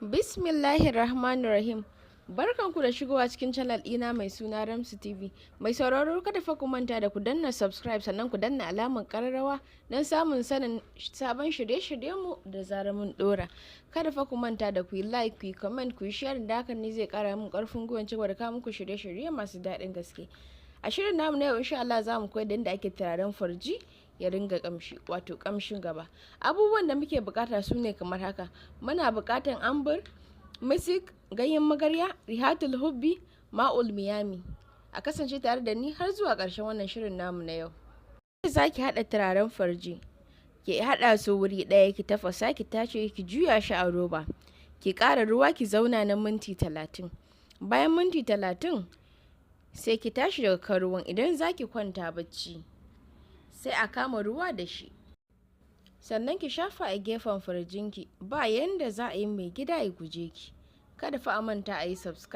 Bismillahirrahmanirrahim. Barkanku da shigowa cikin channel ɗina mai suna Ramsu TV. Mai sauraro kada fa ku manta da ku danna subscribe sannan ku danna alamar ƙararrawa don samun sanin sabon shirye-shiryenmu da zarar mun ɗora. Kada fa ku manta da ku yi like, ku yi comment, ku yi share da hakan ne zai ƙara min ƙarfin gwiwa cewa da kawo muku shirye-shirye masu daɗin gaske. A shirin namu na yau insha Allah za mu koyar da yadda ake turaren farji ya ringa kamshi, wato kamshin gaba. Abubuwan da muke bukata su ne kamar haka. Muna bukatan ambir, misk, ganyen magarya, rihattul, hubbi, maul, miyami. A kasance tare da ni har zuwa ƙarshen wannan shirin namu na yau. Za ki haɗa turaren farji, ki haɗa su wuri ɗaya, ki tafasa, ki tace, ki juya shi a roba, ki ƙara ruwa, ki zauna na minti 30. Bayan minti 30 sai ki tashi daga kan ruwan. Idan za ki kwanta bacci sai a kama ruwa da shi, sannan ki shafa a gefen farjinki. Ba yanda za a yi mai gida ya guje ki. Kada fa a manta a yi subscribe.